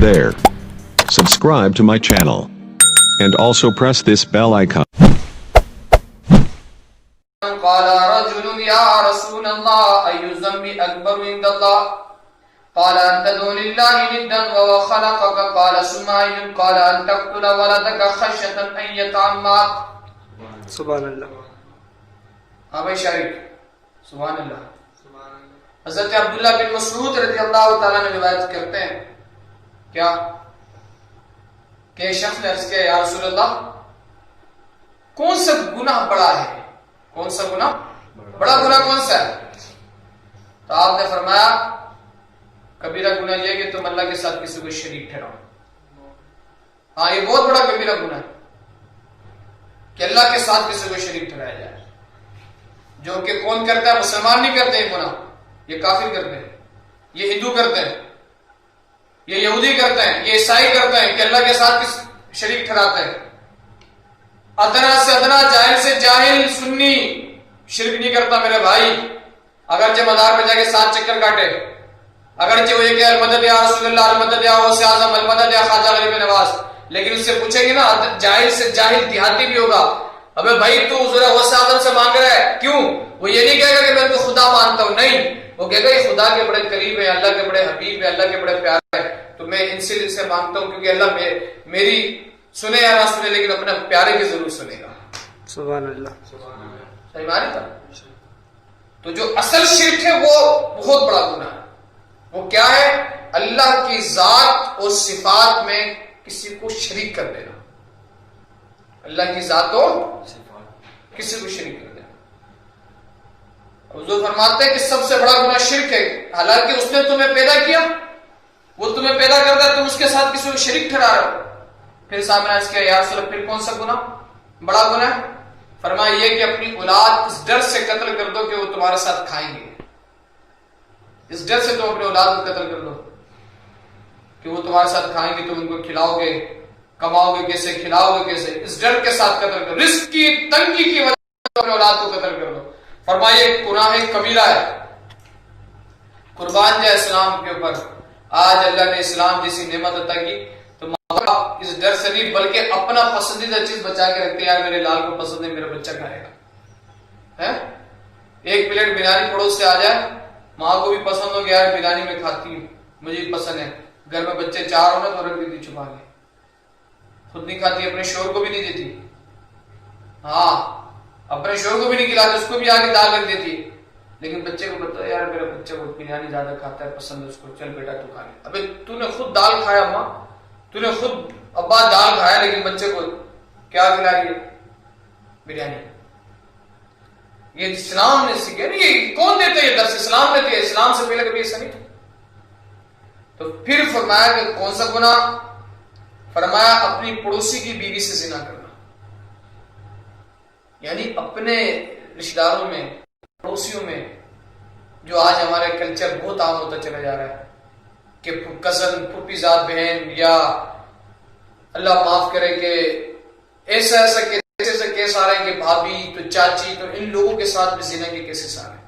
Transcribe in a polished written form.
there. Subscribe to my channel. And also press this bell icon. قال رجل يا رسول الله أي الذنب أكبر عند الله قال أن تدعو لله ندا وهو خلقك قال ثم أي قال أن تقتل ولدك خشية أن يتعمق سبحان اللہ. ہاں بھائی شریک سبحان اللہ. حضرت عبداللہ بن مسعود رضی اللہ تعالیٰ نے روایت کرتے ہیں کیا کہ شخص نے عرض کیا یا رسول اللہ کون سا گناہ بڑا ہے؟ کون سا گناہ بڑا گناہ کون سا ہے؟ تو آپ نے فرمایا کبیرہ گناہ یہ کہ تم اللہ کے ساتھ کسی کو شریک ٹھہراؤ. ہاں یہ بہت بڑا کبیرہ گناہ ہے کہ اللہ کے ساتھ کسی کو شریک ٹھہرایا جائے، جو کہ کون کرتا ہے؟ مسلمان نہیں کرتے یہ گناہ، یہ کافر کرتے ہیں، یہ ہندو کرتے ہیں، یہ یہودی کرتے ہیں، یہ عیسائی کرتے ہیں کہ اللہ کے ساتھ شریک ٹھہراتے ہیں. ادنا سے ادنا جاہل سے جاہل سنی شرک نہیں کرتا میرے بھائی، اگرچہ مدار پہ جا کے 7 چکر کاٹے، اگرچہ وہ یہ کہ المدد یا رسول اللہ، المدد یا غوث اعظم، المدد یا خواجہ غریب نواز، لیکن اس سے پوچھیں گے نا جاہل سے جاہل دیہاتی بھی ہوگا، ابے بھائی تو حضور غوث اعظم سے مانگ رہا ہے کیوں؟ وہ یہ نہیں کہے گا کہ میں تو خدا مانتا ہوں، نہیں، وہ کہے گا یہ خدا کے بڑے قریب ہے، اللہ کے بڑے حبیب ہے، اللہ کے بڑے پیارے ہے، تو میں ان سے مانگتا ہوں کیونکہ اللہ میری سنے یا نہ سنے لیکن اپنے پیارے کی ضرور سنے گا. سبحان اللہ. صحیح معنی تھا. تو جو اصل شرک ہے وہ بہت بڑا گناہ ہے. وہ کیا ہے؟ اللہ کی ذات اور صفات میں کسی کو شریک کر دینا. اللہ کی ذات اور کسی کو شریک کر دینا. حضور فرماتے ہیں کہ سب سے بڑا گناہ شرک ہے، حالانکہ اس نے تمہیں پیدا کیا، وہ تمہیں پیدا کرتا ہے، تم اس کے ساتھ کسی کو شریک ٹھہرا رہے ہو. پھر سامنے اس کے یا رسول اللہ پھر کون سا گناہ بڑا گناہ ہے؟ فرمایا یہ کہ اپنی اولاد اس ڈر سے قتل کر دو کہ وہ تمہارے ساتھ کھائیں گے. اس ڈر سے تم اپنی اولاد کو قتل کر دو کہ وہ تمہارے ساتھ کھائیں گے، تم ان کو کھلاؤ گے، کماؤ گے کیسے، کھلاؤ گے کیسے، اس ڈر کے ساتھ قتل کر دو. رزق کی تنگی کی وجہ سے اپنی اولاد کو قتل کر دو. فرمایا یہ گناہ کبیرہ ہے. قربان جائے اسلام کے اوپر. آج اللہ نے اسلام جیسی نعمت عطا کی تو اس ڈر سے نہیں بلکہ اپنا پسندیدہ چیز بچا کے رکھتے ہیں، یار میرے لال کو پسند ہے، میرا بچہ کھائے گا. ایک پلیٹ بریانی پڑوس سے آ جائے، ماں کو بھی پسند ہو کہ یار بریانی میں کھاتی ہوں، مجھے پسند ہے، گھر میں بچے 4 ہونا تو رکھ دیتی چھپا کے، خود نہیں کھاتی، اپنے شوہر کو بھی نہیں دیتی. ہاں اپنے شوہر کو بھی نہیں کھلاتی، اس کو بھی آگے دال رکھ دیتی، لیکن بچے کو پتا ہے یار میرا بچہ کو بریانی زیادہ کھاتا ہے، پسند ہے اس کو، چل بیٹا تو کھا لے. ابے تو نے خود دال کھایا ماں، تو نے خود ابا دال کھایا، لیکن بچے کو کیا کھلا رہی ہے؟ بریانی. یہ اسلام نے سیکھا نہیں، یہ کون دیتے یہ درس؟ اسلام دیتے. اسلام سے پہلے کبھی ایسا نہیں تھا. تو پھر فرمایا کہ کون سا گناہ؟ فرمایا اپنی پڑوسی کی بیوی سے زنا کرنا. یعنی اپنے رشتہ داروں میں، پڑوسیوں میں، جو آج ہمارے کلچر بہت عام ہوتا چلا جا رہا ہے کہ کزن، پھوپھی زاد بہن، یا اللہ معاف کرے کہ ایسا کیس آ رہے ہیں کہ بھابھی تو چاچی، تو ان لوگوں کے ساتھ بھی زنا کے کیسز آ رہے ہیں.